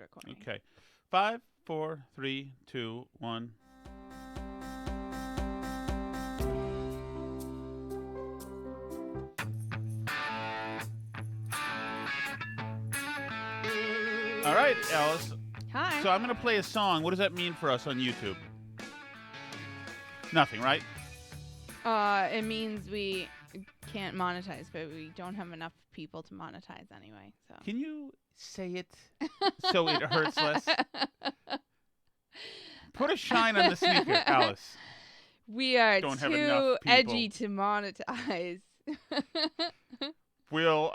recording. Okay. 5, 4, 3, 2, 1. All right, Alice. Hi. So I'm going to play a song. What does that mean for us on YouTube? Nothing, right? It means we can't monetize, but we don't have enough people to monetize anyway. So. Can you say it so it hurts less? Put a shine on the sneaker, Alice. We are Don't have too enough people. edgy to monetize. We'll,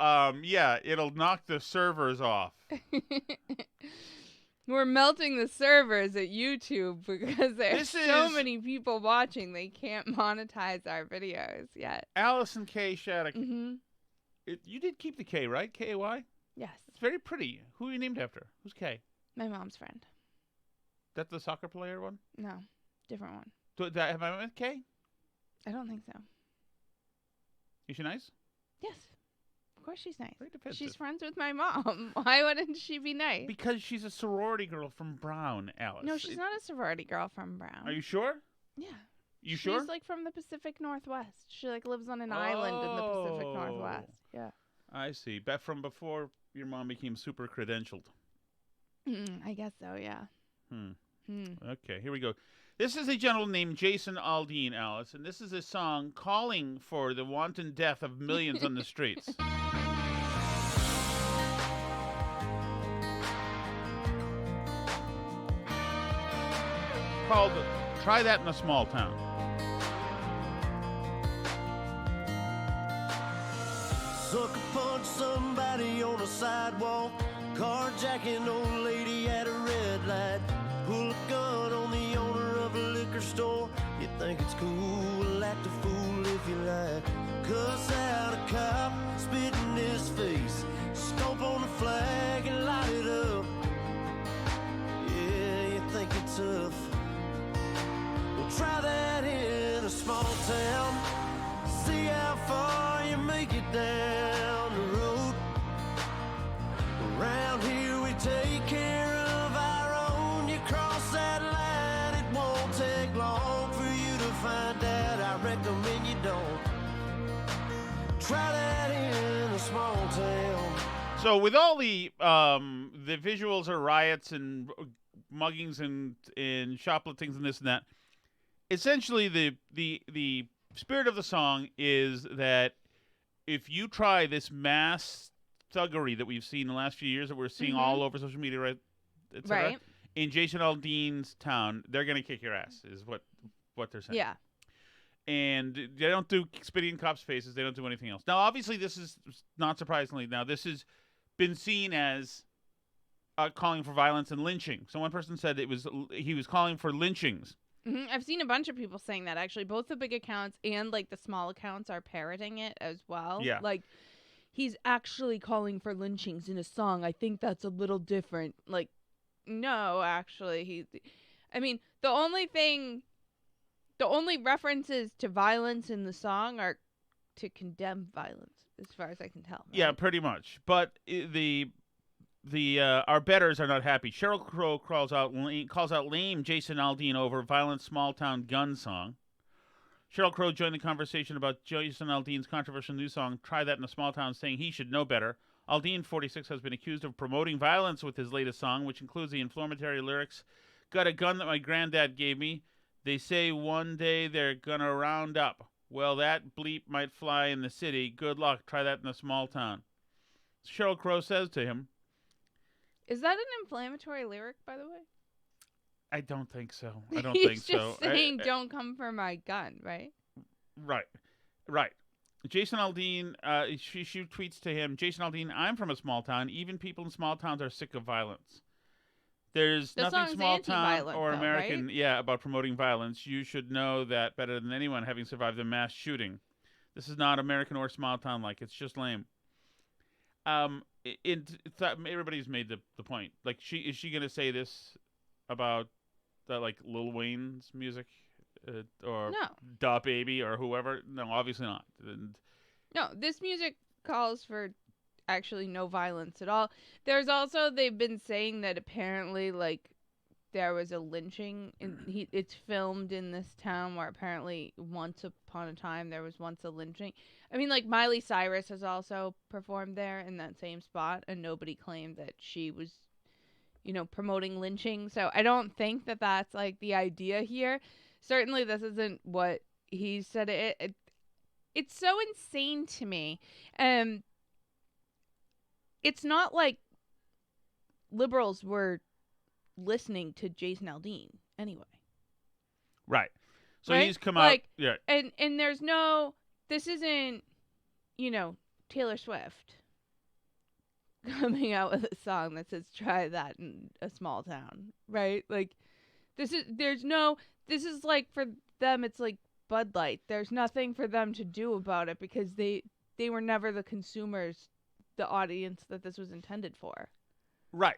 it'll knock the servers off. We're melting the servers at YouTube because there's so is- many people watching they can't monetize our videos yet. Allison K. Shattuck. Mm-hmm. You did keep the K, right? K-A-Y? Yes. It's very pretty. Who are you named after? Who's K? My mom's friend. That the soccer player one? No, different one. Have I met K? I don't think so. Is she nice? Yes. Of course she's nice. Very defensive. She's friends with my mom. Why wouldn't she be nice? Because she's a sorority girl from Brown, Alice. No, she's not a sorority girl from Brown. Are you sure? Yeah. You sure? She's like from the Pacific Northwest. She like lives on an island in the Pacific Northwest. Yeah. I see. Back from before your mom became super credentialed. I guess so, yeah. Okay, here we go. This is a gentleman named Jason Aldean, Alice, and this is a song calling for the wanton death of millions on the streets. Called Try That in a Small Town. Sucker punch somebody on a sidewalk, carjacking old lady at a red light, pull a gun on the owner of a liquor store. You think it's cool, act a fool if you like, cuss out a cop, spit in his face, stomp on the flag and light it up. Yeah, you think you're tough. Well, try that in a small town, see how far you make it down the road. Around here we take care of our own. You cross that line, it won't take long for you to find out. I recommend you don't. Try that in a small town. So with all the visuals of riots and muggings and shopliftings and this and that, essentially the spirit of the song is that if you try this mass thuggery that we've seen in the last few years, that we're seeing all over social media, right, et cetera, Right. in Jason Aldean's town, they're going to kick your ass, is what they're saying. Yeah. And they don't do spitting in cops' faces. They don't do anything else. Now, obviously, this is, not surprisingly, this has been seen as calling for violence and lynching. So one person said he was calling for lynchings. I've seen a bunch of people saying that, actually. Both the big accounts and, like, the small accounts are parroting it as well. Yeah. Like, he's actually calling for lynchings in a song. I think that's a little different. Like, no, actually. The only references to violence in the song are to condemn violence, as far as I can tell. Right? Yeah, pretty much. But our betters are not happy. Sheryl Crow calls out lame Jason Aldean over violent small town gun song. Sheryl Crow joined the conversation about Jason Aldean's controversial new song, Try That in a Small Town, saying he should know better. Aldean, 46, has been accused of promoting violence with his latest song, which includes the inflammatory lyrics, "Got a gun that my granddad gave me. They say one day they're gonna round up. Well, that bleep might fly in the city. Good luck. Try that in a small town." Sheryl Crow says to him, Is that an inflammatory lyric, by the way? I don't think so. I don't He's think so. just saying, don't come for my gun, right? Right. Jason Aldean, she tweets to him, Jason Aldean, I'm from a small town. Even people in small towns are sick of violence. There's The nothing song's small town anti-violent, or though, American, right? about promoting violence. You should know that better than anyone, having survived a mass shooting. This is not American or small town like. It's just lame. Everybody's made the point. Like, is she gonna say this about like Lil Wayne's music, or No. Da Baby or whoever? No, obviously not. And No, this music calls for actually no violence at all. There's also, they've been saying that apparently, like, there was a lynching, it's filmed in this town where apparently once upon a time there was once a lynching. I mean, like, Miley Cyrus has also performed there in that same spot, and nobody claimed that she was, you know, promoting lynching. So I don't think that that's, like, the idea here. Certainly this isn't what he said. It's so insane to me. It's not like liberals were listening to Jason Aldean anyway. Right. So right? he's come like, out. Yeah. And there's no, this isn't, you know, Taylor Swift coming out with a song that says try that in a small town, right? Like, this is like, for them, it's like Bud Light. There's nothing for them to do about it because they were never the consumers, the audience that this was intended for. Right.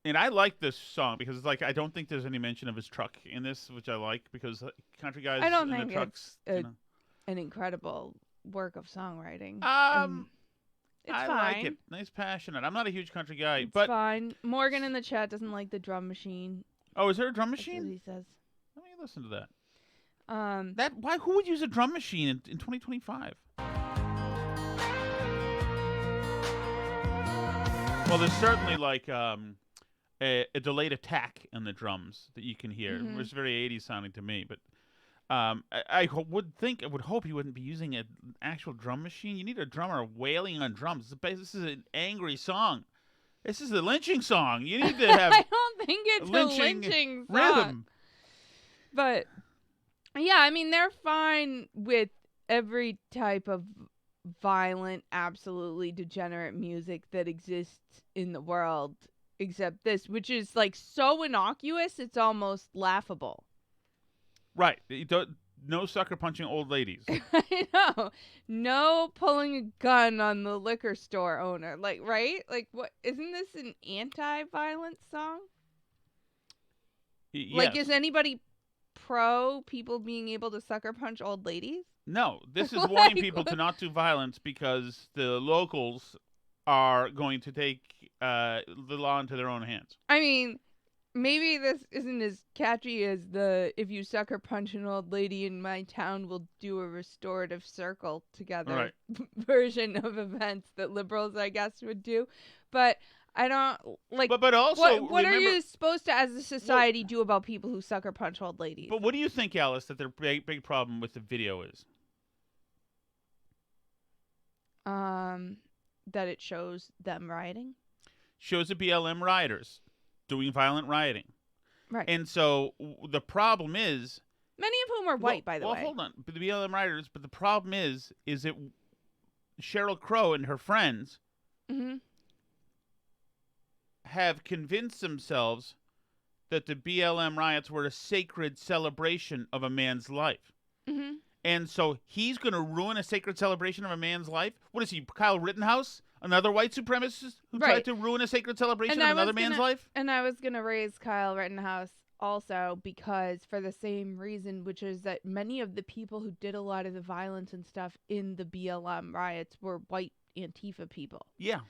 And I like this song because it's like, I don't think there's any mention of his truck in this, which I like because country guys I don't in think the trucks. it's an incredible work of songwriting. It's I fine. like it. Nice, passionate. I'm not a huge country guy, It's but fine. Morgan in the chat doesn't like the drum machine. oh, is there a drum That's machine? what he says. Let me listen to that. Who would use a drum machine in 2025? Well, there's certainly like a delayed attack in the drums that you can hear. Mhm. It's very 80s sounding to me, but I would hope he wouldn't be using an actual drum machine. You need a drummer wailing on drums. This is an angry song. This is a lynching song. You need to have I don't think it's a lynching song. rhythm. But yeah, I mean, they're fine with every type of violent, absolutely degenerate music that exists in the world, except this, which is like so innocuous, it's almost laughable. Right. No sucker punching old ladies. I know. No pulling a gun on the liquor store owner. Like, right? Like, what? Isn't this an anti-violence song? Yes. Like, is anybody pro people being able to sucker punch old ladies? No, this is Like, warning people to not do violence because the locals are going to take the law into their own hands. I mean, maybe this isn't as catchy as the if you sucker punch an old lady in my town, we'll do a restorative circle together Right. version of events that liberals, I guess, would do. But I don't like. But also, what are remember, you supposed to, as a society, do about people who sucker punch old ladies? But what do you think, Alice, that their big problem with the video is? That it shows them rioting. Shows the BLM rioters doing violent rioting. Right. And so the problem is... Many of whom are white, by the way. Well, hold on. But the BLM rioters, but the problem is that Sheryl Crow and her friends have convinced themselves that the BLM riots were a sacred celebration of a man's life. Mm-hmm. And so he's going to ruin a sacred celebration of a man's life? What is he, Kyle Rittenhouse? Another white supremacist who tried to ruin a sacred celebration of another man's life? And I was going to raise Kyle Rittenhouse also because for the same reason, which is that many of the people who did a lot of the violence and stuff in the BLM riots were white Antifa people. Yeah.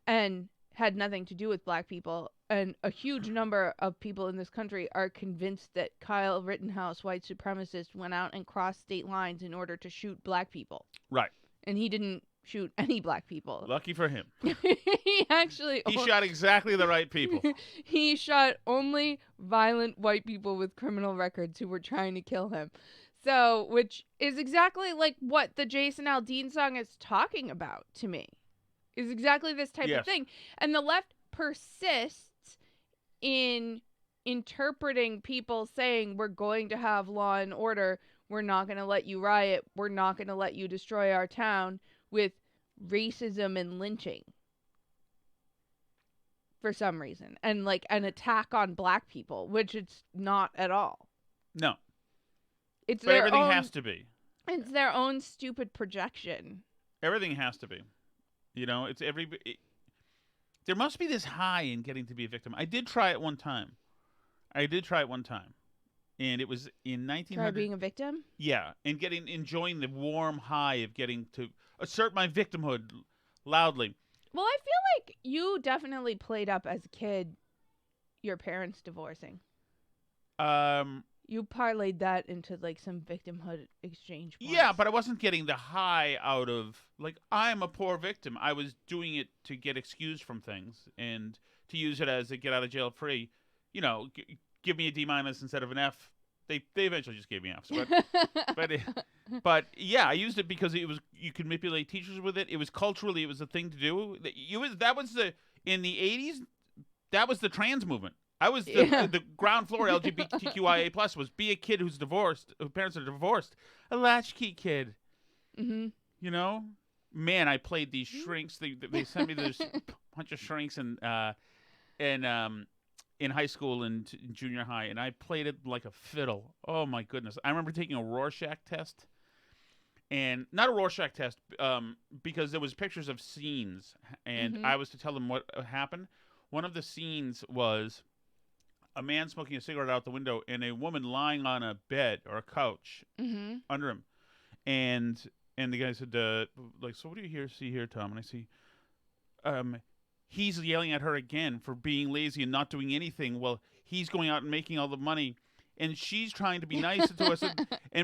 And had nothing to do with black people. And a huge number of people in this country are convinced that Kyle Rittenhouse, white supremacist, went out and crossed state lines in order to shoot black people. Right. And he didn't shoot any black people. Lucky for him. He shot exactly the right people. He shot only violent white people with criminal records who were trying to kill him. So, which is exactly like what the Jason Aldean song is talking about to me. Is exactly this type of thing. And the left persists in interpreting people saying we're going to have law and order, we're not going to let you riot, we're not going to let you destroy our town, with racism and lynching for some reason, and like an attack on black people, which it's not at all. No. It's but everything has to be. It's their own stupid projection. Everything has to be. You know, there must be this high in getting to be a victim. I did try it one time. And it was in 1900. Try being a victim? Yeah, and enjoying the warm high of getting to assert my victimhood loudly. Well, I feel like you definitely played up as a kid your parents divorcing. You parlayed that into like some victimhood exchange points. Yeah, but I wasn't getting the high out of, like, I'm a poor victim. I was doing it to get excused from things and to use it as a get out of jail free. You know, give me a D- instead of an F. They eventually just gave me Fs. But yeah, I used it because it was, you could manipulate teachers with it. It was culturally, it was a thing to do. In the 80s, that was the trans movement. I was the ground floor LGBTQIA plus was be a kid who's divorced, whose parents are divorced, a latchkey kid. Mm-hmm. You know, man, I played these shrinks. They sent me this bunch of shrinks in high school and in junior high, and I played it like a fiddle. Oh my goodness! I remember taking a Rorschach test, and not a Rorschach test, because there was pictures of scenes, and I was to tell them what happened. One of the scenes was a man smoking a cigarette out the window and a woman lying on a bed or a couch under him. And the guy said, like, so what do you see here, Tom? And I see, he's yelling at her again for being lazy and not doing anything. Well, he's going out and making all the money, and she's trying to be nice to us,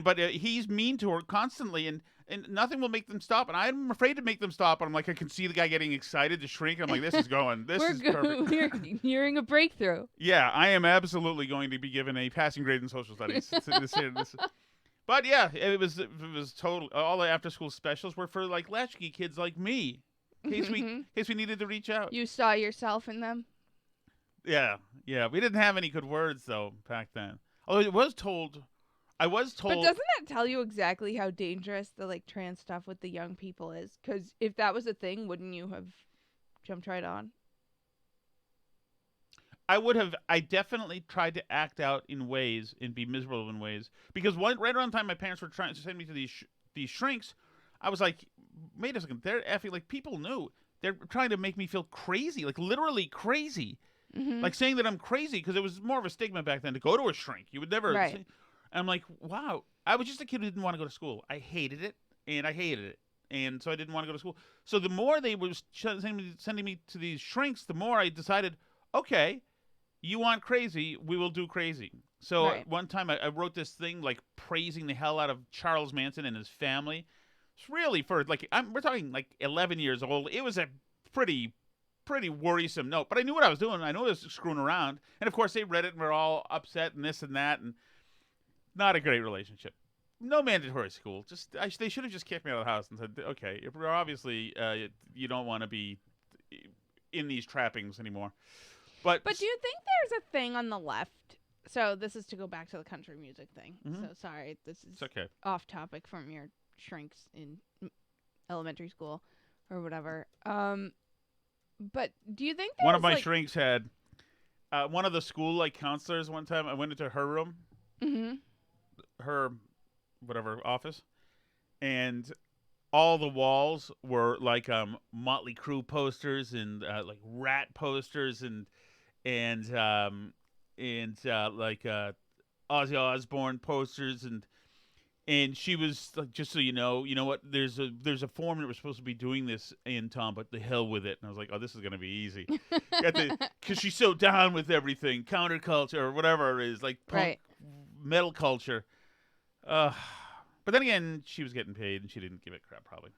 but he's mean to her constantly, and nothing will make them stop. And I'm afraid to make them stop. And I'm like, I can see the guy getting excited to shrink. I'm like, this is going. This is perfect. We're nearing a breakthrough. Yeah, I am absolutely going to be given a passing grade in social studies But yeah, it was total. All the after school specials were for like latchkey kids like me, in case we needed to reach out. You saw yourself in them. Yeah. We didn't have any good words though back then. Although I was told. But doesn't that tell you exactly how dangerous the like trans stuff with the young people is? Because if that was a thing, wouldn't you have jumped right on? I would have. I definitely tried to act out in ways and be miserable in ways, because right around the time my parents were trying to send me to these shrinks, I was like, wait a second, they're effing, like, people knew they're trying to make me feel crazy, like literally crazy, like saying that I'm crazy, because it was more of a stigma back then to go to a shrink. You would never. Right. And I'm like, wow, I was just a kid who didn't want to go to school. I hated it, and so I didn't want to go to school. So the more they were sending me to these shrinks, the more I decided, okay, you want crazy, we will do crazy. So one time I wrote this thing like praising the hell out of Charles Manson and his family. It's really for like we're talking like 11 years old. It was a pretty worrisome note, but I knew what I was doing. I knew I was screwing around, and of course they read it and were all upset and this and that, and not a great relationship. No mandatory school. They should have just kicked me out of the house and said, okay, if we're obviously you don't want to be in these trappings anymore. But do you think there's a thing on the left? So this is to go back to the country music thing. So sorry, this is off topic from your shrinks in elementary school or whatever. But do you think one of my shrinks had one of the school like counselors one time? I went into her room, her whatever office, and all the walls were like Motley Crue posters and like Rat posters and like Ozzy Osbourne posters, and she was like, just so you know what, there's a form that we're supposed to be doing this in, Tom, but the hell with it. And I was like, oh, this is gonna be easy, because she's so down with everything, counterculture or whatever it is, like punk metal culture. But then again, she was getting paid and she didn't give it crap probably.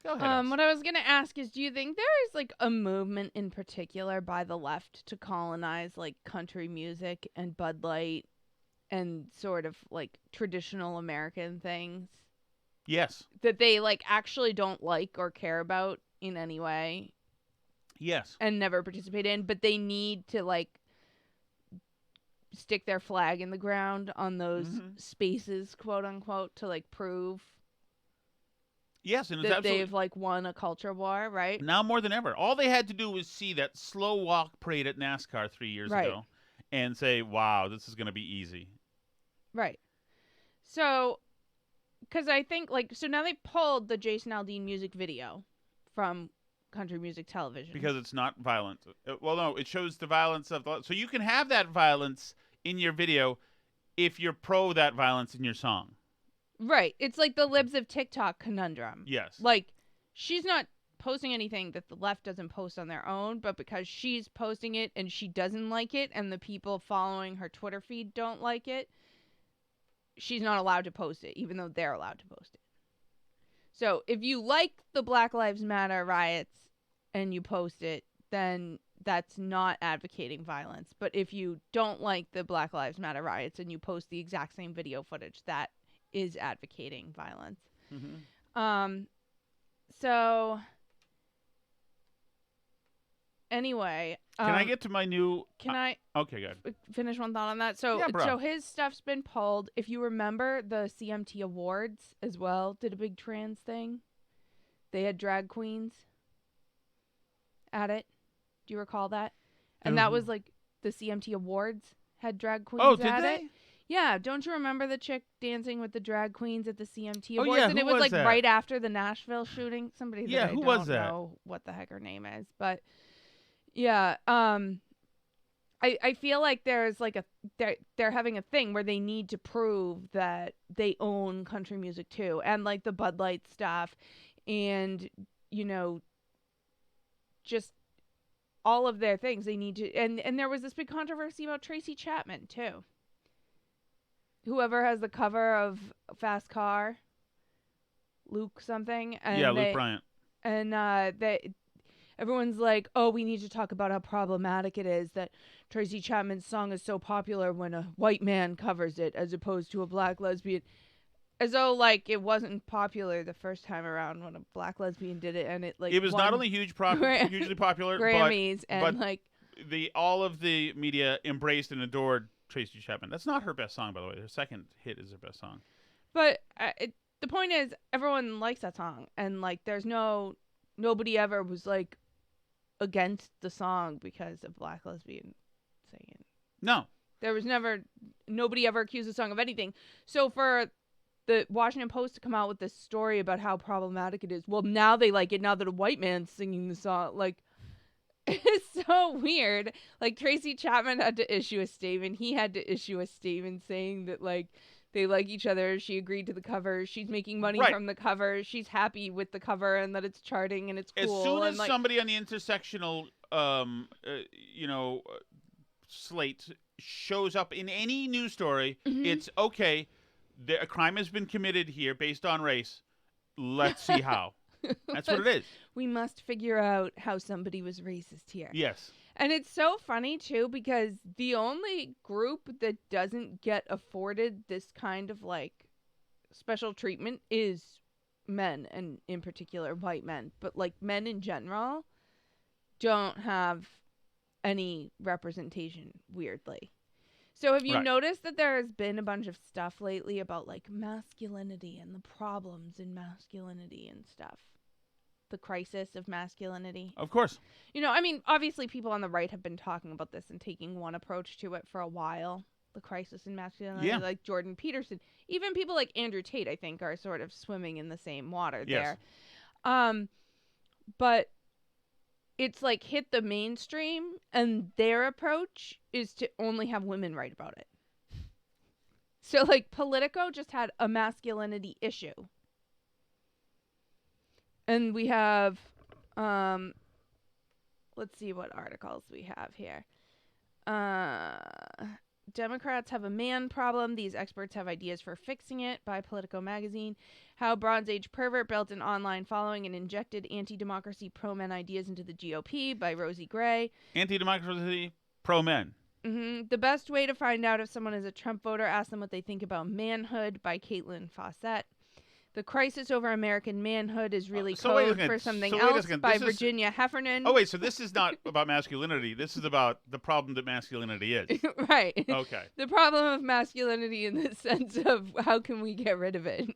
Go ahead. What I was going to ask is, do you think there is like a movement in particular by the left to colonize like country music and Bud Light and sort of like traditional American things? Yes. That they like actually don't like or care about in any way? Yes. And never participate in, but they need to like stick their flag in the ground on those spaces, quote unquote, to like prove yes, and that they've like won a culture war, right? Now more than ever. All they had to do was see that slow walk parade at NASCAR 3 years ago and say, wow, this is going to be easy. Right. So, because I think like, so now they pulled the Jason Aldean music video from country music television. Because it's not violent. Well, no, it shows the violence of so you can have that violence in your video if you're pro that violence in your song. Right. It's like the libs of TikTok conundrum. Yes. Like, she's not posting anything that the left doesn't post on their own, but because she's posting it and she doesn't like it and the people following her Twitter feed don't like it, she's not allowed to post it, even though they're allowed to post it. So if you like the Black Lives Matter riots and you post it, then that's not advocating violence. But if you don't like the Black Lives Matter riots and you post the exact same video footage, that is advocating violence. Mm-hmm. So anyway, can I get to my new? Can I? Okay, good. Finish one thought on that. So, Yeah, bro. so his stuff's been pulled. If you remember, the CMT Awards as well did a big trans thing. They had drag queens at it. Do you recall that? And that was like the CMT Awards had drag queens Oh, did at they? it. Yeah, don't you remember the chick dancing with the drag queens at the CMT Oh, Awards? yeah, And who it was was like that? right after the Nashville shooting. Somebody that Yeah, I who don't was that? know what the heck her name is, but yeah, I feel like there's like they're having a thing where they need to prove that they own country music too, and like the Bud Light stuff, and you know, just all of their things they need to. And there was this big controversy about Tracy Chapman too. Whoever has the cover of Fast Car, Luke something, and Yeah, Luke Bryant. And everyone's like, oh, we need to talk about how problematic it is that Tracy Chapman's song is so popular when a white man covers it as opposed to a black lesbian. As though, like, it wasn't popular the first time around when a black lesbian did it, and it, like, It was won not only hugely popular, Grammys, but and, like... all of the media embraced and adored Tracy Chapman. That's not her best song, by the way. Her second hit is her best song. But the point is, everyone likes that song, and, like, there's nobody ever was, like, against the song because of black lesbian singing. No. There was nobody ever accused the song of anything. So for the Washington Post to come out with this story about how problematic it is, well, now they like it now that a white man's singing the song. Like, it's so weird. Like, Tracy Chapman had to issue a statement. He had to issue a statement saying that, like, they like each other. She agreed to the cover. She's making money from the cover. She's happy with the cover and that it's charting and it's cool. As soon as and, like, somebody on the intersectional, slate shows up in any news story, it's okay. A crime has been committed here based on race. Let's see how. That's what it is. We must figure out how somebody was racist here. Yes. And it's so funny, too, because the only group that doesn't get afforded this kind of, like, special treatment is men, and in particular, white men. But, like, men in general don't have any representation, weirdly. So have you noticed that there has been a bunch of stuff lately about, like, masculinity and the problems in masculinity and stuff? The crisis of masculinity. Of course. You know, I mean, obviously people on the right have been talking about this and taking one approach to it for a while. The crisis in masculinity, like Jordan Peterson. Even people like Andrew Tate, I think, are sort of swimming in the same water there. But it's like hit the mainstream, and their approach is to only have women write about it. So, like, Politico just had a masculinity issue. And we have, let's see what articles we have here. Democrats have a man problem. These experts have ideas for fixing it, by Politico magazine. How Bronze Age pervert built an online following and injected anti-democracy pro-men ideas into the GOP, by Rosie Gray. Anti-democracy pro-men. The best way to find out if someone is a Trump voter, ask them what they think about manhood, by Caitlin Fawcett. The crisis over American manhood is really code for something else, by Virginia Heffernan. Oh, wait, so this is not about masculinity. This is about the problem that masculinity is. Right. Okay. The problem of masculinity in the sense of how can we get rid of it.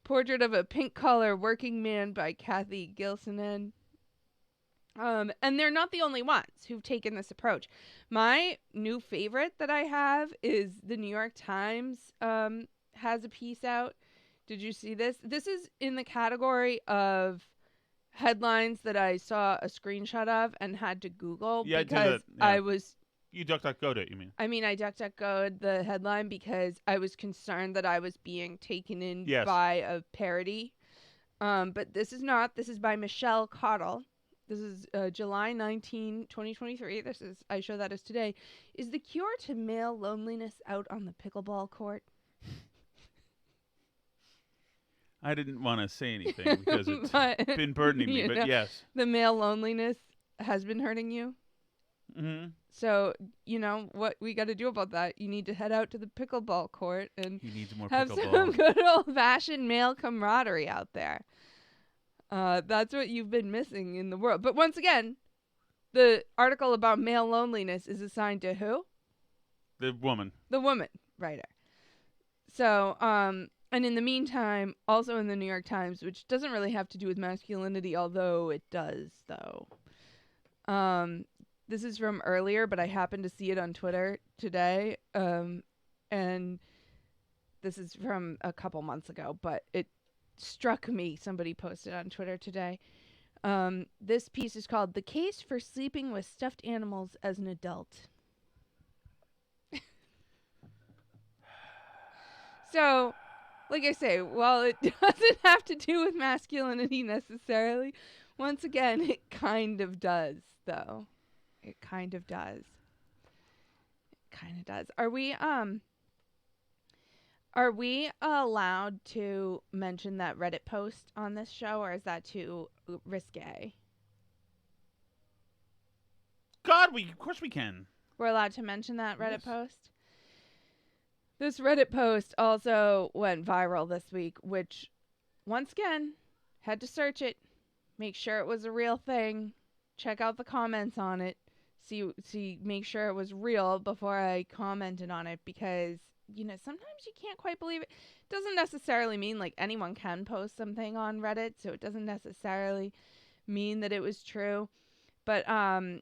Portrait of a Pink-Collar Working Man, by Kathy Gilsonen. And they're not the only ones who've taken this approach. My new favorite that I have is the New York Times has a piece out. Did you see this? This is in the category of headlines that I saw a screenshot of and had to Google because I was... You DuckDuckGo'd it, you mean? I mean, I DuckDuckGo'd the headline because I was concerned that I was being taken in by a parody. But this is not. This is by Michelle Cottle. This is July 19, 2023. I show that as today. Is the cure to male loneliness out on the pickleball court? I didn't want to say anything because it's been burdening me, but yes. The male loneliness has been hurting you. Mm-hmm. So, you know, what we got to do about that, you need to head out to the pickleball court and have some good old-fashioned male camaraderie out there. That's what you've been missing in the world. But once again, the article about male loneliness is assigned to who? The woman. The woman writer. So, and in the meantime, also in the New York Times, which doesn't really have to do with masculinity, although it does, though. This is from earlier, but I happened to see it on Twitter today. And this is from a couple months ago, but it struck me. Somebody posted on Twitter today. This piece is called "The Case for Sleeping with Stuffed Animals as an Adult." So, like I say, while it doesn't have to do with masculinity necessarily, once again, it kind of does, though. It kind of does. It kind of does. Are we allowed to mention that Reddit post on this show, or is that too risque? God, of course we can. We're allowed to mention that Reddit post? This Reddit post also went viral this week, which, once again, had to search it, make sure it was a real thing, check out the comments on it, make sure it was real before I commented on it, because, you know, sometimes you can't quite believe it. It doesn't necessarily mean, like, anyone can post something on Reddit, so it doesn't necessarily mean that it was true. But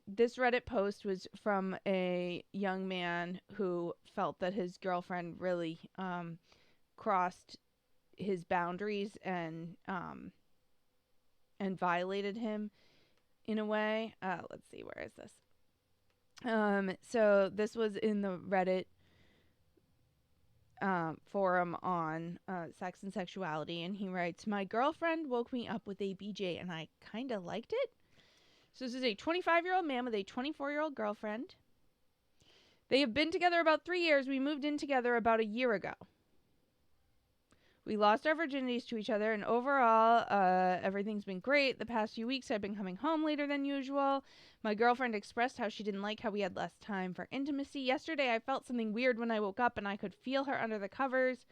this Reddit post was from a young man who felt that his girlfriend really crossed his boundaries and violated him in a way. Let's see, where is this? So this was in the Reddit forum on sex and sexuality, and he writes, "My girlfriend woke me up with a BJ, and I kind of liked it." So this is a 25-year-old man with a 24-year-old girlfriend. They have been together about 3 years. We moved in together about a year ago. We lost our virginities to each other, and overall, everything's been great. The past few weeks, I've been coming home later than usual. My girlfriend expressed how she didn't like how we had less time for intimacy. Yesterday, I felt something weird when I woke up, and I could feel her under the covers,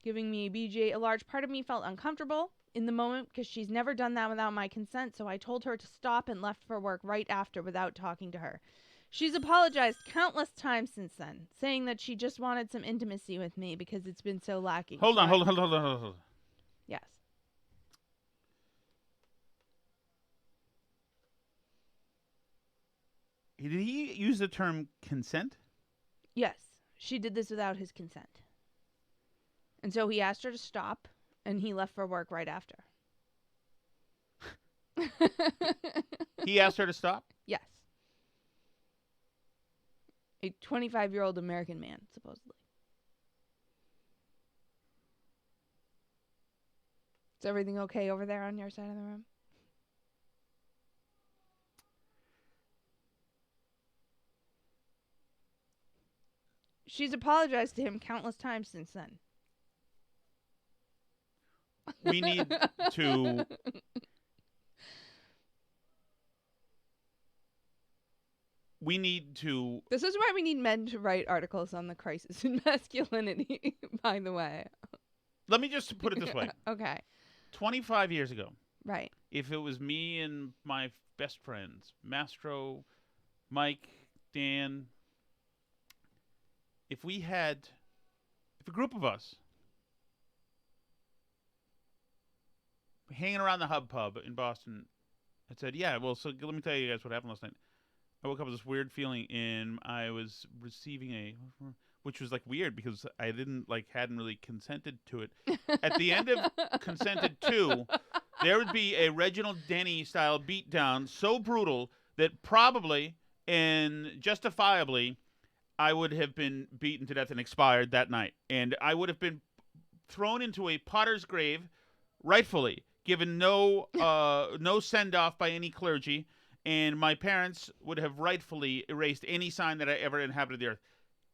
giving me a BJ. A large part of me felt uncomfortable in the moment because she's never done that without my consent, so I told her to stop and left for work right after without talking to her. She's apologized countless times since then, saying that she just wanted some intimacy with me because it's been so lacking. Hold on. Yes. Did he use the term consent? Yes. She did this without his consent. And so he asked her to stop, and he left for work right after. He asked her to stop? Yes. A 25-year-old American man, supposedly. Is everything okay over there on your side of the room? She's apologized to him countless times since then. We need to... This is why we need men to write articles on the crisis in masculinity, by the way. Let me just put it this way. Okay. 25 years ago. Right. If it was me and my best friends, Mastro, Mike, Dan, if a group of us hanging around the Hub Pub in Boston had said, yeah, well, so let me tell you guys what happened last night. I woke up with this weird feeling, and I was receiving which was like weird because I hadn't really consented to it. At the end of consented to, there would be a Reginald Denny style beatdown so brutal that probably and justifiably I would have been beaten to death and expired that night. And I would have been thrown into a potter's grave, rightfully, given no send off by any clergy, and my parents would have rightfully erased any sign that I ever inhabited the earth.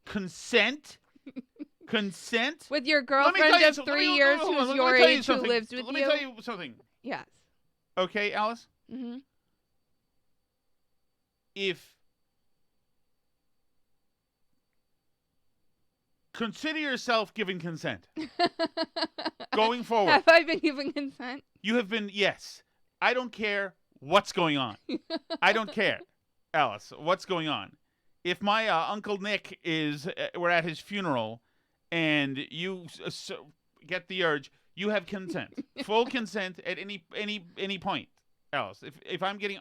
Consent. Consent. With your girlfriend of 3 years who's your age who lives with you. Let me tell you something. Yes. Okay, Alice? Mm-hmm. If consider yourself giving consent. Going forward. Have I been giving consent? You have been, yes. I don't care what's going on. I don't care, Alice, what's going on. If my Uncle Nick we're at his funeral and you get the urge, you have consent. Full consent at any point, Alice. If I'm getting,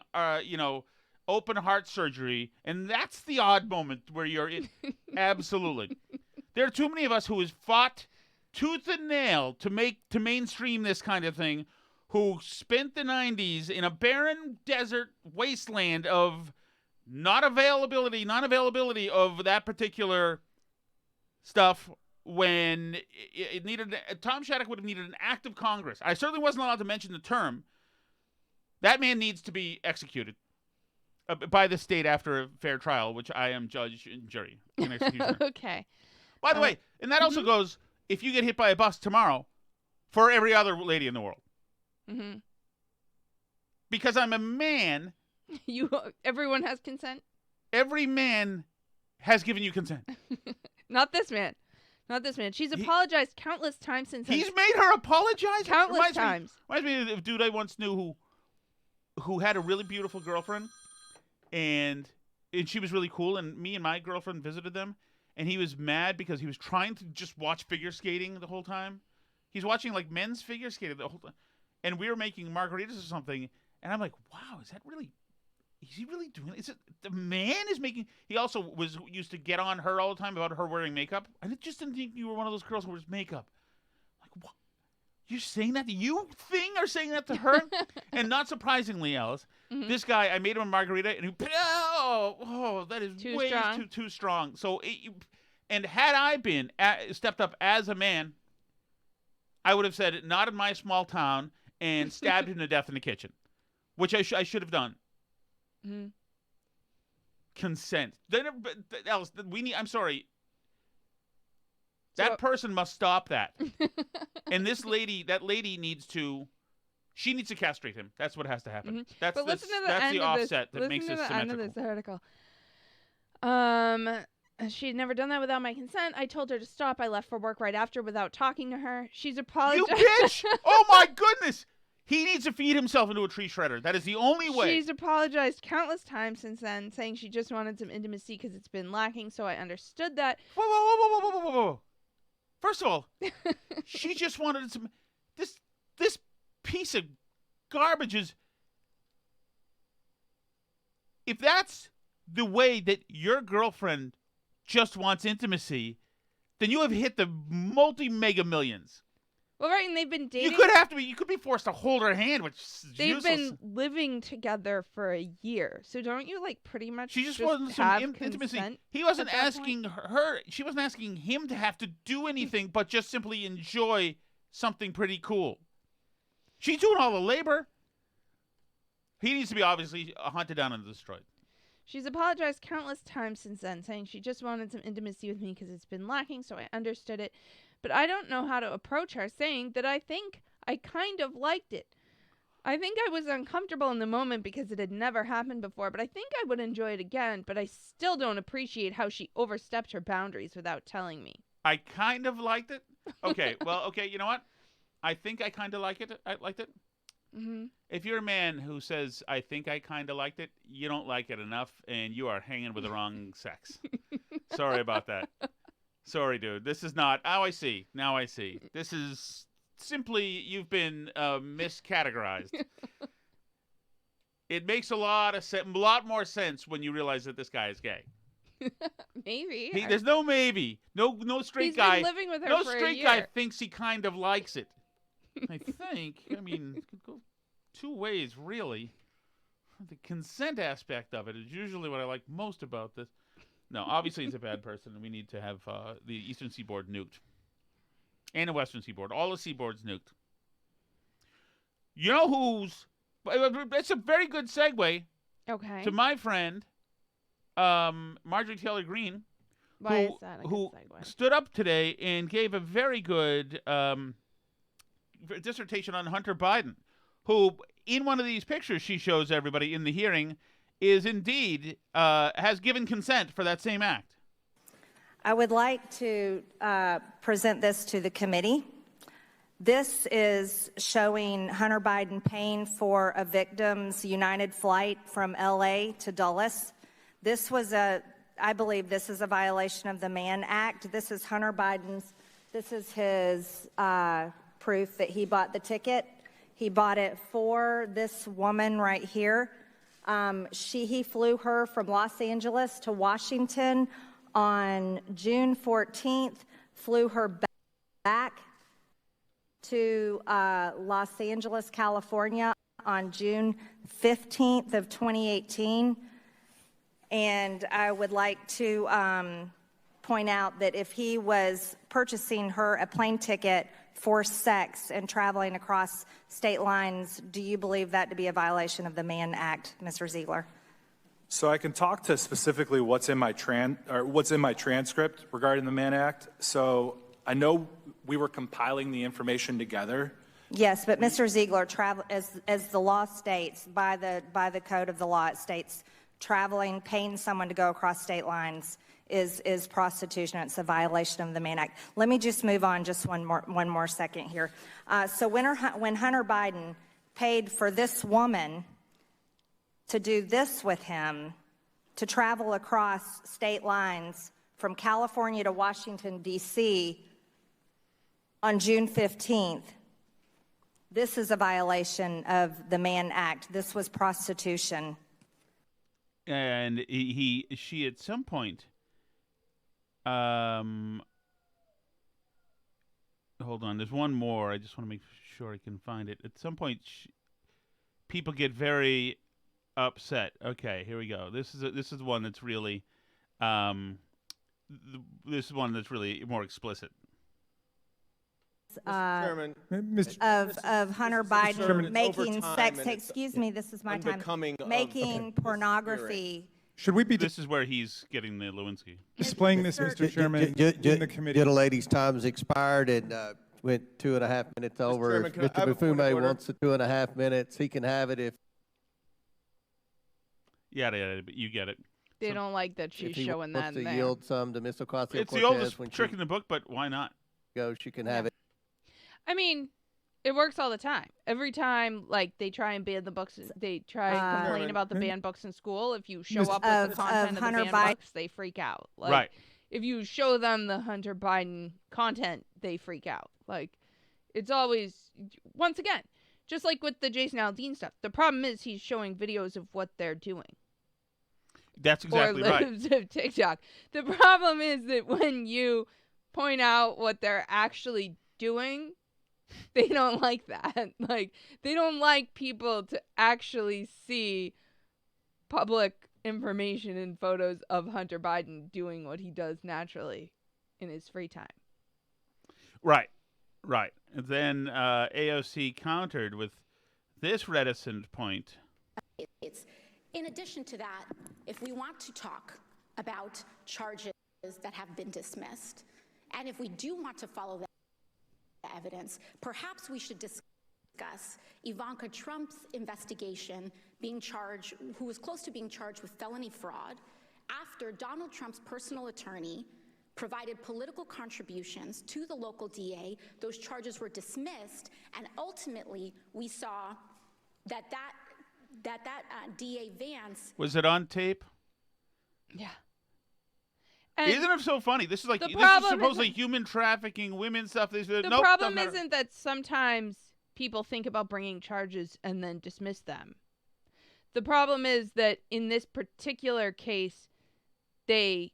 open heart surgery, and that's the odd moment where you're in, absolutely. There are too many of us who has fought tooth and nail to mainstream this kind of thing, who spent the 90s in a barren desert wasteland of non-availability of that particular stuff when it needed. Tom Shattuck would have needed an act of Congress. I certainly wasn't allowed to mention the term. That man needs to be executed by the state after a fair trial, which I am judge and jury and executioner. Okay. By the way, and that also goes, if you get hit by a bus tomorrow, for every other lady in the world. Mm-hmm. Because I'm a man. Everyone has consent? Every man has given you consent. Not this man. She's apologized countless times since. He's made her apologize? Countless times. Reminds me of a dude I once knew who had a really beautiful girlfriend, and she was really cool, and me and my girlfriend visited them, and he was mad because he was trying to just watch figure skating the whole time. He's watching like men's figure skating the whole time. And we were making margaritas or something, and I'm like, wow, is he really doing it? Is it the man is making? He also used to get on her all the time about her wearing makeup. I just didn't think you were one of those girls who wears makeup. Like, what? You're saying that? You are saying that to her? And not surprisingly, Alice, this guy, I made him a margarita, and that is too strong. So, and had I been stepped up as a man, I would have said, not in my small town, and stabbed him to death in the kitchen, which I should have done. Mm-hmm. Consent. Alice, I'm sorry. That person must stop that. And that lady needs to castrate him. That's what has to happen. Mm-hmm. That's the offset that makes it symmetrical. End of this article. She had never done that without my consent. I told her to stop. I left for work right after without talking to her. She's apologized. You bitch! Oh my goodness! He needs to feed himself into a tree shredder. That is the only way. She's apologized countless times since then, saying she just wanted some intimacy because it's been lacking, so I understood that. Whoa. First of all, she just wanted some... This piece of garbage is... If that's the way that your girlfriend just wants intimacy, then you have hit the multi-mega millions. Well, right, and they've been dating. You could be forced to hold her hand, which is they've useless. been living together for a year, so don't you pretty much? She just wanted some intimacy. He wasn't asking her. She wasn't asking him to have to do anything, but just simply enjoy something pretty cool. She's doing all the labor. He needs to be obviously hunted down and destroyed. She's apologized countless times since then, saying she just wanted some intimacy with me because it's been lacking, so I understood it. But I don't know how to approach her, saying that I think I kind of liked it. I think I was uncomfortable in the moment because it had never happened before, but I think I would enjoy it again, but I still don't appreciate how she overstepped her boundaries without telling me. I kind of liked it? Okay, you know what? I think I kind of liked it. Mm-hmm. If you're a man who says, I think I kind of liked it, you don't like it enough, and you are hanging with the wrong sex. Sorry about that. Sorry, dude. This is not... Oh, I see. Now I see. This is simply... You've been miscategorized. It makes a lot more sense when you realize that this guy is gay. Maybe. There's no maybe. No straight guy... He's been living with her no for a straight year. guy thinks he kind of likes it. I think. I mean, it could go two ways, really. The consent aspect of it is usually what I like most about this. No, obviously he's a bad person, and we need to have the Eastern Seaboard nuked. And the Western Seaboard. All the seaboards nuked. You know who's? It's a very good segue Okay. to my friend, Marjorie Taylor Greene, Why is that a good who segue? stood up today and gave a very good dissertation on Hunter Biden, who, in one of these pictures she shows everybody in the hearing, is indeed has given consent for that same act. I would like to present this to the committee. This is showing Hunter Biden paying for a victim's United flight from LA to Dulles. I believe this is a violation of the Mann Act. This is Hunter Biden's, this is his proof that he bought the ticket. He bought it for this woman right here. He flew her from Los Angeles to Washington on June 14th, flew her back to Los Angeles, California on June 15th of 2018. And I would like to point out that if he was purchasing her a plane ticket for sex and traveling across state lines, do you believe that to be a violation of the Mann Act, Mr. Ziegler? So I can talk to specifically what's in my transcript regarding the Mann Act. So I know we were compiling the information together. Yes, but Mr. Ziegler, as the law states, by the code of the law, it states traveling, paying someone to go across state lines is prostitution. It's a violation of the Mann Act. Let me just move on just one more second here. So when Hunter Biden paid for this woman to do this with him, to travel across state lines from California to Washington, D.C. on June 15th, this is a violation of the Mann Act. This was prostitution. And she at some point, hold on, there's one more. I just want to make sure I can find it. At some point, people get very upset. Okay, here we go. This is one that's really, this is one that's really more explicit. Chairman, Of Hunter Biden Chairman, making sex. and Excuse me, this is my time. unbecoming of Making this pornography. Should we be This is where he's getting the Lewinsky. displaying this, Mr. Chairman, in the committee? Gentle lady's time's expired and went 2.5 minutes over. Chairman, If can I Mr. have a point of Bufume order? wants the 2.5 minutes, he can have it if Yada, but you get it. They don't like that she's he showing that wants in to there. yield some to Ms. Ocasio-Cortez. It's the oldest when trick she in the book, but why not? goes, she can have it. I mean, it works all the time. Every time, like, they try and ban the books, they try and complain about the banned books in school. If you show up with the content of the Hunter banned Biden. books, they freak out. Like, Right. If you show them the Hunter Biden content, they freak out. Like, it's always, once again, just like with the Jason Aldean stuff. The problem is he's showing videos of what they're doing. That's exactly or right. lives of TikTok. The problem is that when you point out what they're actually doing, they don't like that. Like, they don't like people to actually see public information and photos of Hunter Biden doing what he does naturally in his free time. Right. And then AOC countered with this reticent point. In addition to that, if we want to talk about charges that have been dismissed, and if we do want to follow the evidence, perhaps we should discuss Ivanka Trump's investigation who was close to being charged with felony fraud after Donald Trump's personal attorney provided political contributions to the local DA. Those charges were dismissed, and ultimately we saw that DA Vance... Was it on tape? Yeah. And Isn't it so funny? This is like, the this is problem supposedly isn't- human trafficking, women stuff. The the problem isn't that sometimes people think about bringing charges and then dismiss them. The problem is that in this particular case, they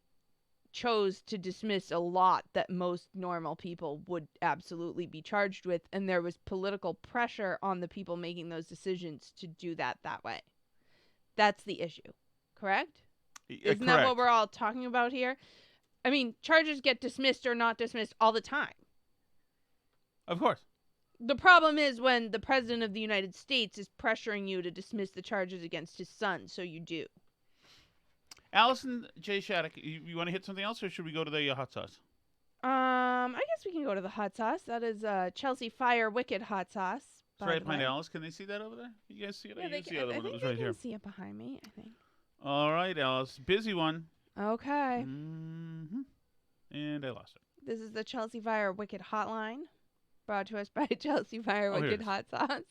chose to dismiss a lot that most normal people would absolutely be charged with, and there was political pressure on the people making those decisions to do that way. That's the issue, correct? Isn't that what we're all talking about here? I mean, charges get dismissed or not dismissed all the time. Of course. The problem is when the president of the United States is pressuring you to dismiss the charges against his son, so you do. Allison J. Shattuck, you want to hit something else, or should we go to the hot sauce? I guess we can go to the hot sauce. That is Chelsea Fire Wicked hot sauce. It's right behind Alice. Can they see that over there? You guys see it? Yeah, I see the other one that was right they here. can see it behind me, I think. All right, Alice. Busy one. Okay. Mm-hmm. And I lost it. This is the Chelsea Fire Wicked hotline, brought to us by Chelsea Fire Oh, here Wicked it is. hot sauce.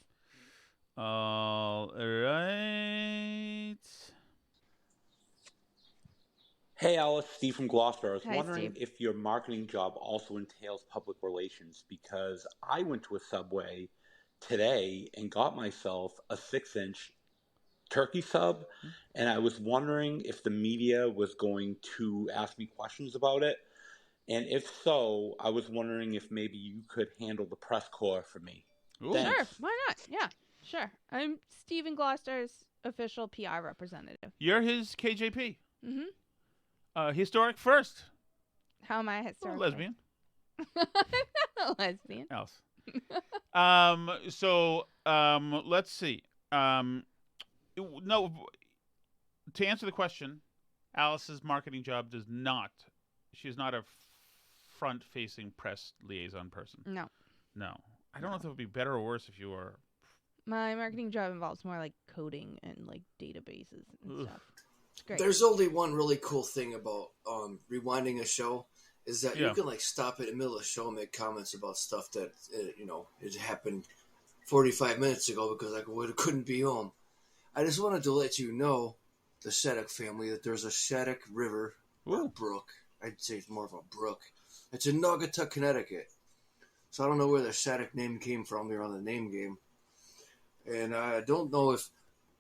All right. Hey, Alice, Steve from Gloucester. I was Hi, wondering Steve. if your marketing job also entails public relations, because I went to a Subway today and got myself a 6-inch turkey sub, and I was wondering if the media was going to ask me questions about it. And if so, I was wondering if maybe you could handle the press corps for me. Ooh. Thanks. Sure, why not? Yeah, sure. I'm Stephen Gloucester's official PR representative. You're his KJP. Mm-hmm. Historic first. How am I Or historic? lesbian. I'm not a lesbian. Alice. Let's see. No, to answer the question, Alice's marketing job does not. She's not a front-facing press liaison person. No. No. I don't know if it would be better or worse if you were. My marketing job involves more like coding and like databases and stuff. It's great. There's only one really cool thing about rewinding a show is that you can like stop it in the middle of the show and make comments about stuff that it happened 45 minutes ago because I couldn't be home. I just wanted to let you know, the Shattuck family, that there's a Shattuck River or brook. I'd say it's more of a brook. It's in Naugatuck, Connecticut. So I don't know where the Shattuck name came from. They're on the name game. And I don't know if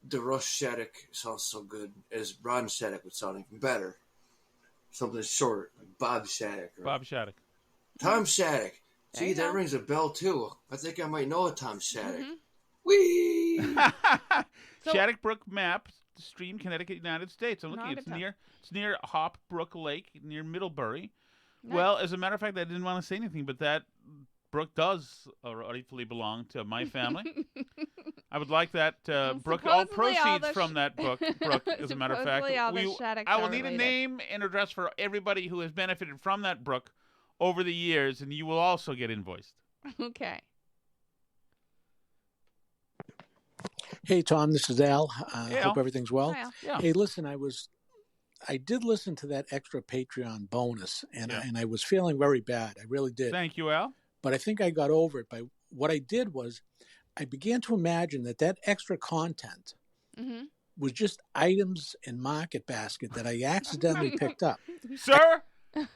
the Russ Shattuck sounds so good as Ron Shattuck would sound even better. Something short, like Bob Shattuck. Or Bob Shattuck. Tom Shattuck. See, that rings a bell, too. I think I might know a Tom Shattuck. Whee! Shattuck Brook map, stream, Connecticut, United States. I'm looking. It's near Hop Brook Lake, near Middlebury. Nice. Well, as a matter of fact, I didn't want to say anything, but that brook does rightfully belong to my family. I would like that brook, all proceeds from that brook, as a matter of fact. I will need a name and address for everybody who has benefited from that brook over the years, and you will also get invoiced. Okay. Hey, Tom, this is Al. Hey, Hope everything's well. Hi, Al. Yeah. Hey, listen, I did listen to that extra Patreon bonus, and I was feeling very bad. I really did. Thank you, Al. But I think I got over it by what I did was I began to imagine that extra content was just items in Market Basket that I accidentally picked up. Sir,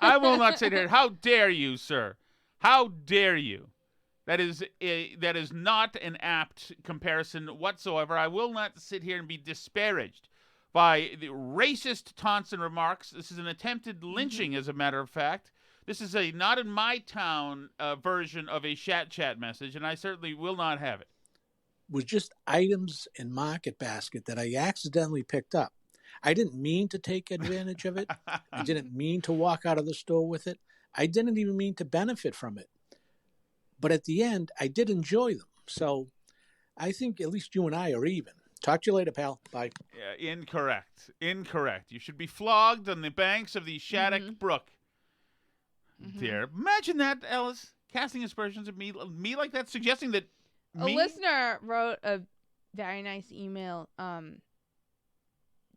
I will not say that. How dare you, sir? How dare you? That is not an apt comparison whatsoever. I will not sit here and be disparaged by the racist taunts and remarks. This is an attempted lynching, as a matter of fact. This is a not in my town version of a chat message, and I certainly will not have it. Was just items in Market Basket that I accidentally picked up. I didn't mean to take advantage of it. I didn't mean to walk out of the store with it. I didn't even mean to benefit from it. But at the end, I did enjoy them. So I think at least you and I are even. Talk to you later, pal. Bye. Yeah, incorrect. You should be flogged on the banks of the Shattuck Brook. There. Imagine that, Alice, casting aspersions at me like that, suggesting that a listener wrote a very nice email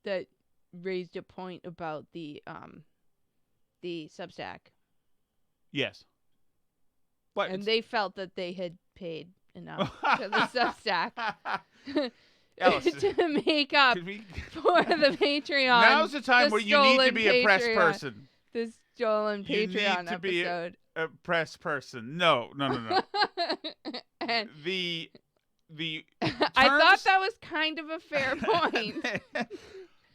that raised a point about the Substack. Yes. But and they felt that they had paid enough to the Substack Alice, to make up for the Patreon. Now's the time where you need to be a press person. The stolen Patreon you need to episode. Be a press person. No. And the I thought that was kind of a fair point.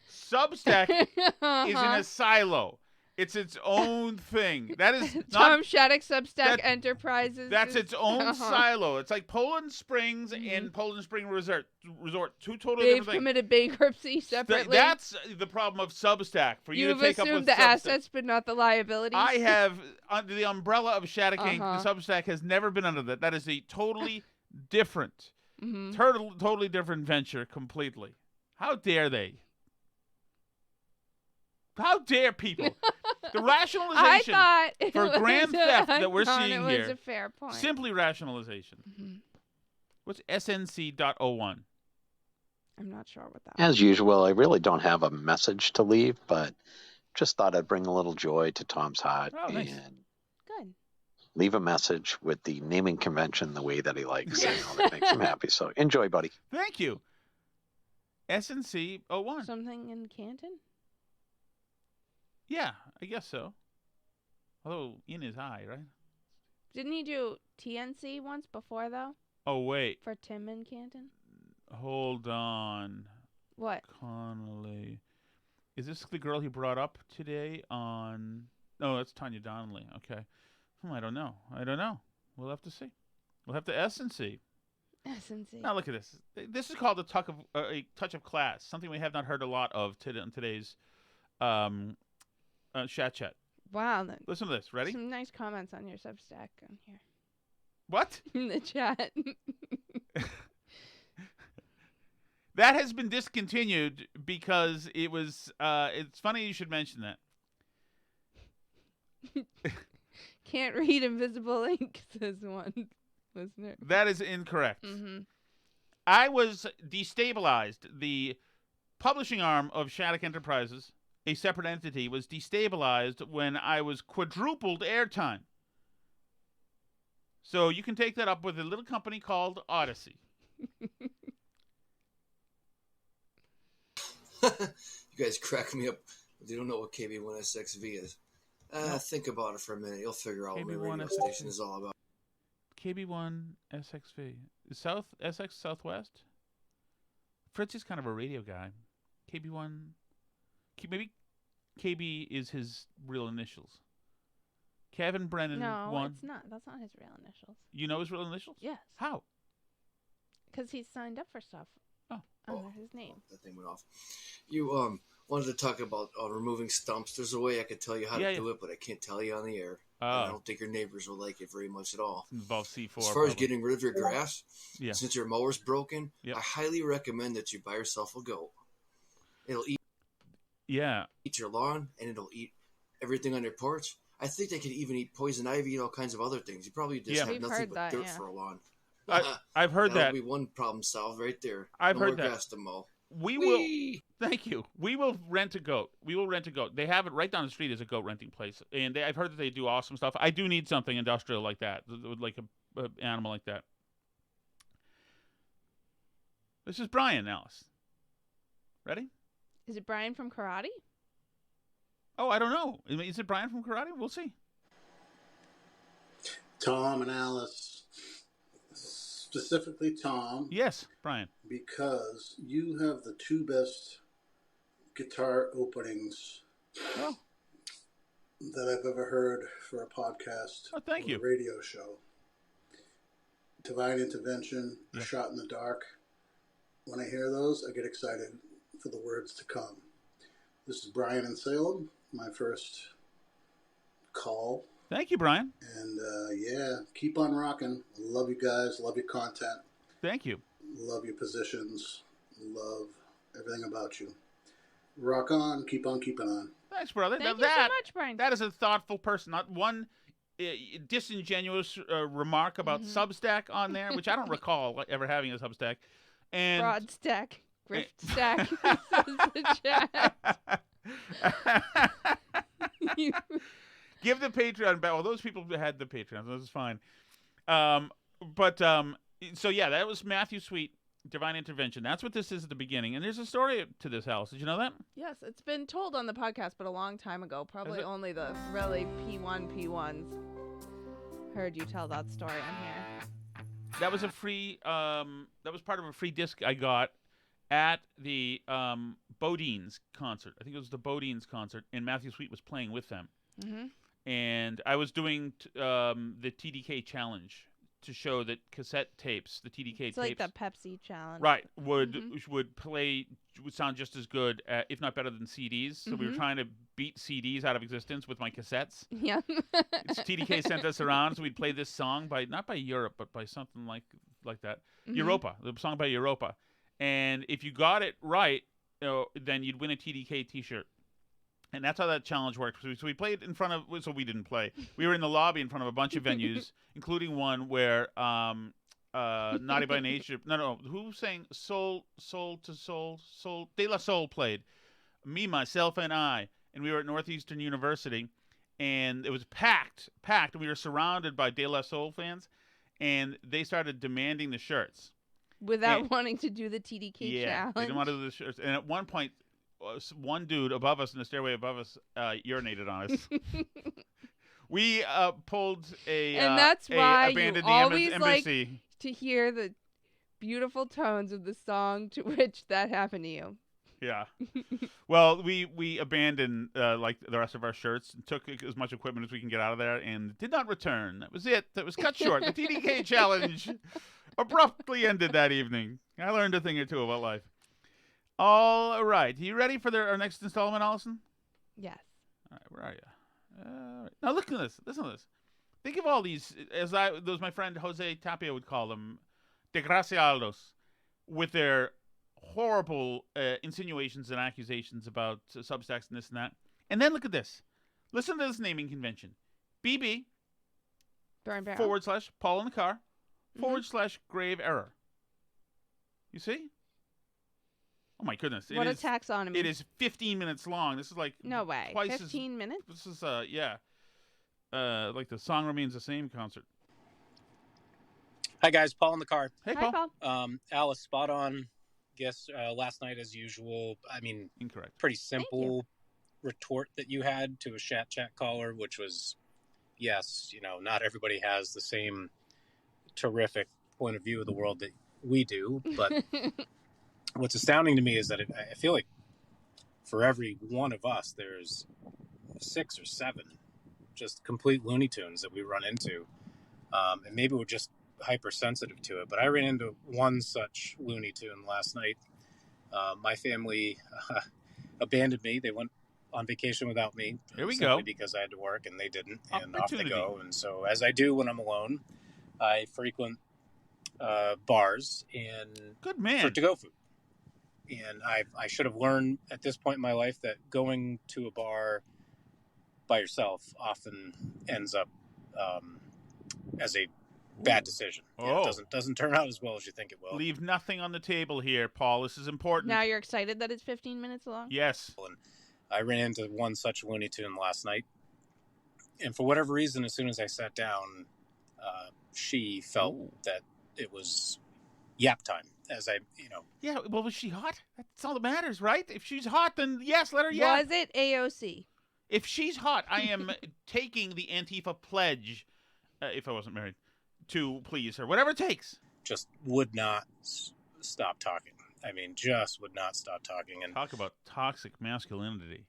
Substack is in a silo. It's its own thing. That is Tom Shattuck Substack Enterprises. That's its own silo. It's like Poland Springs and Poland Spring Resort. Two totally They've different things. committed bankruptcy separately. That's the problem of Substack. For you You've to take up with assumed the Substack. assets, but not the liabilities. I have, under the umbrella of Shattuck Inc., the Substack has never been under that. That is a totally different, totally different venture completely. How dare they? How dare people? The rationalization for grand theft that we're seeing here. It was a fair point. Simply rationalization. What's SNC.01? I'm not sure what that As usual, I really don't have a message to leave, but just thought I'd bring a little joy to Tom's heart and Good. leave a message with the naming convention the way that he likes. That makes him happy. So enjoy, buddy. Thank you. SNC.01. Something in Canton? Yeah, I guess so. Although in his eye, right? Didn't he do TNC once before, though? Oh, wait. For Tim in Canton? Hold on. What? Connolly. Is this the girl he brought up today on... No, that's Tanya Donnelly. Okay. I don't know. We'll have to see. We'll have to S&C. S&C. Now look at this. This is called a touch of class, something we have not heard a lot of in today's... Chat. Wow. Listen to this. Ready? Some nice comments on your Substack on here. What? In the chat. That has been discontinued because it was, it's funny you should mention that. Can't read invisible ink, says one listener. That is incorrect. I was destabilized. The publishing arm of Shattuck Enterprises, a separate entity, was destabilized when I was quadrupled airtime. So you can take that up with a little company called Odyssey. You guys crack me up. You don't know what KB1SXV is. Think about it for a minute. You'll figure out what my radio station is all about. KB1SXV. South SX Southwest? Fritz is kind of a radio guy. KB1... Maybe KB is his real initials. Kevin Brennan. No, it's not. That's not his real initials. You know his real initials? Yes. How? Because he's signed up for stuff under his name. That thing went off. You wanted to talk about removing stumps. There's a way I could tell you how to do it, but I can't tell you on the air. I don't think your neighbors will like it very much at all. Involves C4. As far as getting rid of your grass, since your mower's broken, I highly recommend that you buy yourself a goat. It'll eat your lawn, and it'll eat everything on your porch. I think they could even eat poison ivy and all kinds of other things. You probably just have nothing but dirt for a lawn. I've heard that. That'll be one problem solved right there. I've heard that. Grass to mow. We will. Thank you. We will rent a goat. They have it right down the street as a goat renting place, and I've heard that they do awesome stuff. I do need something industrial like that, like an animal like that. This is Brian, Alice. Ready? Is it Brian from Karate? Oh, I don't know. Is it Brian from Karate? We'll see. Tom and Alice. Specifically Tom. Yes, Brian. Because you have the two best guitar openings that I've ever heard for a podcast or a radio show. Divine Intervention, A Shot in the Dark. When I hear those, I get excited for the words to come. This is Brian in Salem, my first call. Thank you, Brian. And keep on rocking. Love you guys. Love your content. Thank you. Love your positions. Love everything about you. Rock on. Keep on keeping on. Thanks, brother. Thank you so much, Brian. That is a thoughtful person. Not one disingenuous remark about Substack on there, which I don't recall ever having a Substack. And Broad stack. Grift stack. Says the chat. Give the Patreon back. Well, those people had the Patreon. So this is fine. So yeah, that was Matthew Sweet, Divine Intervention. That's what this is at the beginning. And there's a story to this house. Did you know that? Yes, it's been told on the podcast, but a long time ago. Probably only the really P1s heard you tell that story on here. That was a free. That was part of a free disc I got at the Bodine's concert. I think it was the Bodine's concert, and Matthew Sweet was playing with them. Mm-hmm. And I was doing the TDK challenge to show that cassette tapes, the TDK It's tapes, like the Pepsi challenge. right, would sound just as good, if not better than CDs. So we were trying to beat CDs out of existence with my cassettes. Yeah. TDK sent us around, so we'd play this song not by Europe, but by something like that. Europa, the song by Europa. And if you got it right, then you'd win a TDK T-shirt. And that's how that challenge worked. So we played in front of. So we didn't play. We were in the lobby in front of a bunch of venues, including one where Naughty by Nature. No. Who sang Soul to Soul? De La Soul played. Me, myself, and I. And we were at Northeastern University, and it was packed, and we were surrounded by De La Soul fans, and they started demanding the shirts without wanting to do the TDK challenge. Yeah, they didn't want to do the shirts. And at one point, one dude above us in the stairway above us urinated on us. We pulled and that's why abandoned you always embassy. like to hear the beautiful tones of the song to which that happened to you. Yeah. Well, we abandoned like the rest of our shirts and took as much equipment as we can get out of there and did not return. That was it. That was cut short. The TDK challenge abruptly ended that evening. I learned a thing or two about life. All right. Are you ready for our next installment, Allison? Yes. All right. Where are you? Now look at this. Listen to this. Think of all these, those my friend Jose Tapia would call them, desgraciados, with their horrible insinuations and accusations about Substacks and this and that. And then look at this. Listen to this naming convention. BB / Paul in the car / grave error. You see? Oh my goodness! What a taxonomy! It is 15 minutes long. This is like no way. Twice 15 minutes. This is like the Song Remains the Same concert. Hi guys, Paul in the car. Hey Hi, Paul. Alice, spot on. Guess last night as usual. I mean, incorrect. Pretty simple retort that you had to a chat caller, which was, yes, not everybody has the same terrific point of view of the world that we do, but. What's astounding to me is that I feel like for every one of us, there's 6 or 7 just complete Looney Tunes that we run into. And maybe we're just hypersensitive to it. But I ran into one such Looney Tune last night. My family abandoned me. They went on vacation without me. Here we go. Because I had to work and they didn't. And off they go. And so as I do when I'm alone, I frequent bars and good man for to-go food. And I should have learned at this point in my life that going to a bar by yourself often ends up as a bad decision. It doesn't turn out as well as you think it will. Leave nothing on the table here, Paul. This is important. Now you're excited that it's 15 minutes long? Yes. And I ran into one such Looney Tune last night. And for whatever reason, as soon as I sat down, she felt that it was yap time. Yeah, well, was she hot? That's all that matters, right? If she's hot, then yes, let her yap. Was it AOC? If she's hot, I am taking the Antifa pledge, if I wasn't married, to please her. Whatever it takes. Just would not stop talking. I mean, just would not stop talking. And talk about toxic masculinity.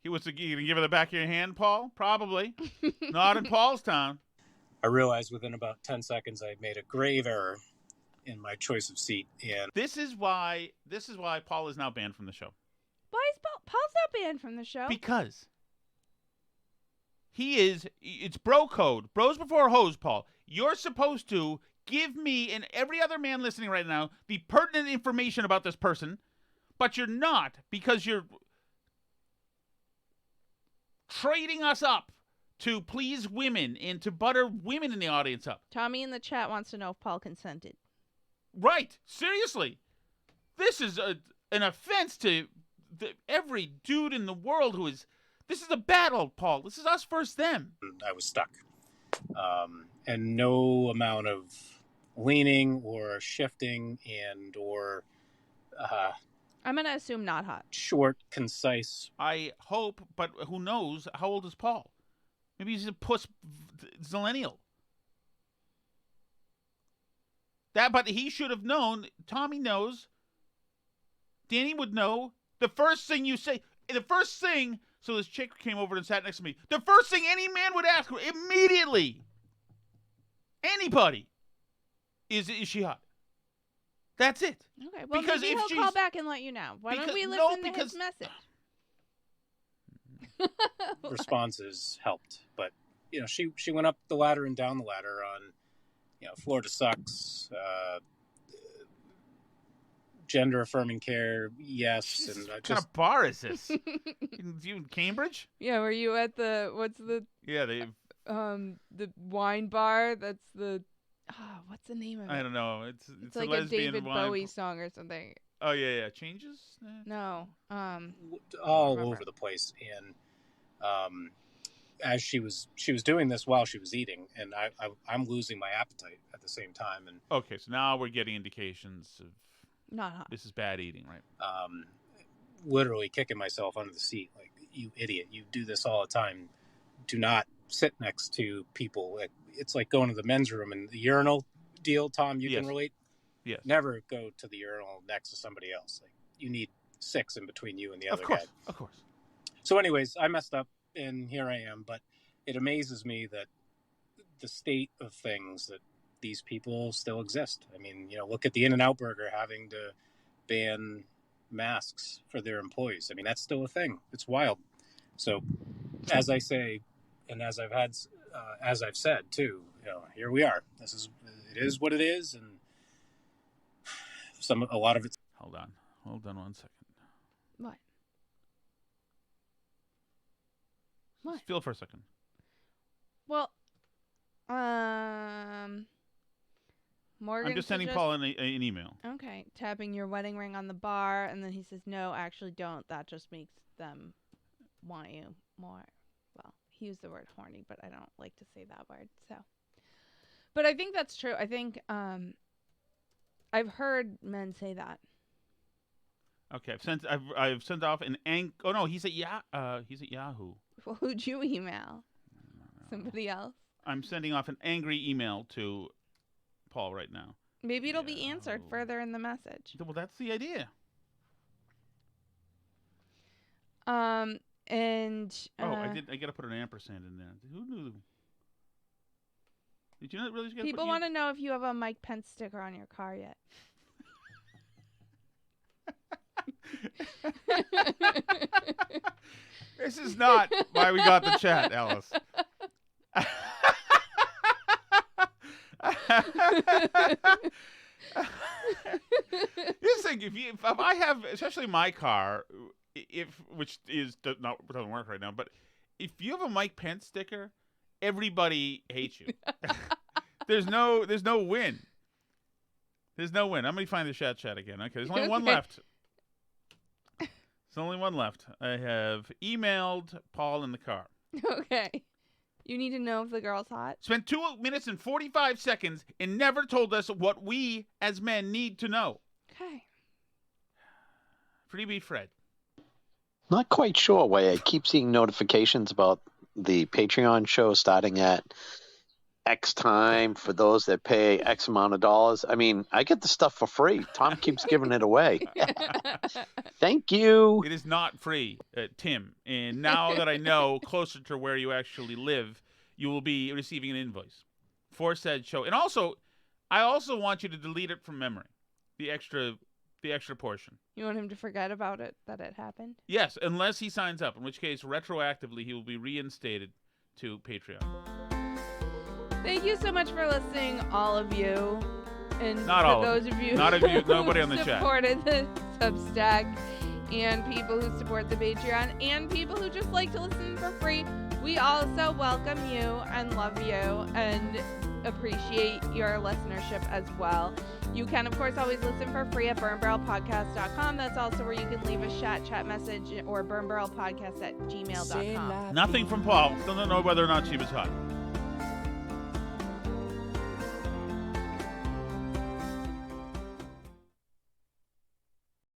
You going to give her the back of your hand, Paul? Probably. Not in Paul's town. I realized within about 10 seconds I made a grave error in my choice of seat, and this is why Paul is now banned from the show. Why is Paul's not banned from the show? Because it's bro code. Bros before hoes, Paul. You're supposed to give me and every other man listening right now the pertinent information about this person, but you're not, because you're trading us up to please women and to butter women in the audience up. Tommy in the chat wants to know if Paul consented. Right. Seriously. This is an offense to every dude in the world who is... This is a battle, Paul. This is us versus them. I was stuck. And no amount of leaning or shifting or... I'm going to assume not hot. Short, concise. I hope, but who knows? How old is Paul? Maybe he's a puss zillennial. But he should have known. Tommy knows. Danny would know. The first thing you say, so this chick came over and sat next to me. The first thing any man would ask her immediately, anybody, is she hot? That's it. Okay, well, because maybe he'll call back and let you know. Why don't we listen to his message? Responses helped, but she went up the ladder and down the ladder on Florida sucks, gender affirming care, yes, and what kind of bar is this? You in Cambridge? Yeah, were you at the the wine bar? That's the what's the name of it? I don't know. It's like a David Bowie song or something. Oh yeah, Changes? No. All over the place, and as she was doing this while she was eating, and I'm losing my appetite at the same time. And okay, so now we're getting indications of not hot. This is bad eating, right? Literally kicking myself under the seat, like, you idiot! You do this all the time. Do not sit next to people. It's like going to the men's room and the urinal deal. Tom, you can relate. Yes. Never go to the urinal next to somebody else. Like, you need 6 in between you and the other guy. Of course. So, anyways, I messed up. And here I am, but it amazes me that the state of things that these people still exist. I mean, look at the In-N-Out Burger having to ban masks for their employees. I mean, that's still a thing. It's wild. So, as I say, and as I've said too, here we are. It is what it is, and a lot of it's. Hold on 1 second. What? Just feel for a second. Well, Morgan. I'm just sending Paul an email. Okay, tapping your wedding ring on the bar, and then he says, "No, actually, don't. That just makes them want you more." Well, he used the word horny, but I don't like to say that word. So, but I think that's true. I think I've heard men say that. Okay, I've sent off an Oh no, he's at Yahoo. Well, who'd you email? Somebody else? I'm sending off an angry email to Paul right now. Maybe it'll be answered further in the message. Well, that's the idea. And I got to put an ampersand in there. Who knew? Did you not really? People want to know if you have a Mike Pence sticker on your car yet. This is not why we got the chat, Alice. This thing, if I have, especially my car, which doesn't work right now, but if you have a Mike Pence sticker, everybody hates you. There's no win. There's no win. I'm gonna find the chat again. Okay, there's only one left. There's only one left. I have emailed Paul in the car. Okay. You need to know if the girl's hot. Spent 2 minutes and 45 seconds and never told us what we as men need to know. Okay. Freebie Fred. Not quite sure why I keep seeing notifications about the Patreon show starting at X time for those that pay X amount of dollars. I mean, I get the stuff for free. Tom keeps giving it away. Thank you. It is not free, Tim. And now that I know closer to where you actually live, you will be receiving an invoice for said show. And also, I also want you to delete it from memory, the extra portion. You want him to forget about it, that it happened? Yes, unless he signs up, in which case, retroactively, he will be reinstated to Patreon. Thank you so much for listening, all of you. And not for all those of you nobody on the chat. Supported the Substack, and people who support the Patreon, and people who just like to listen for free. We also welcome you and love you and appreciate your listenership as well. You can, of course, always listen for free at burnbarrelpodcast.com. That's also where you can leave a chat message or burnbarrelpodcast@gmail.com. Nothing from Paul. Still don't know whether or not she was hot.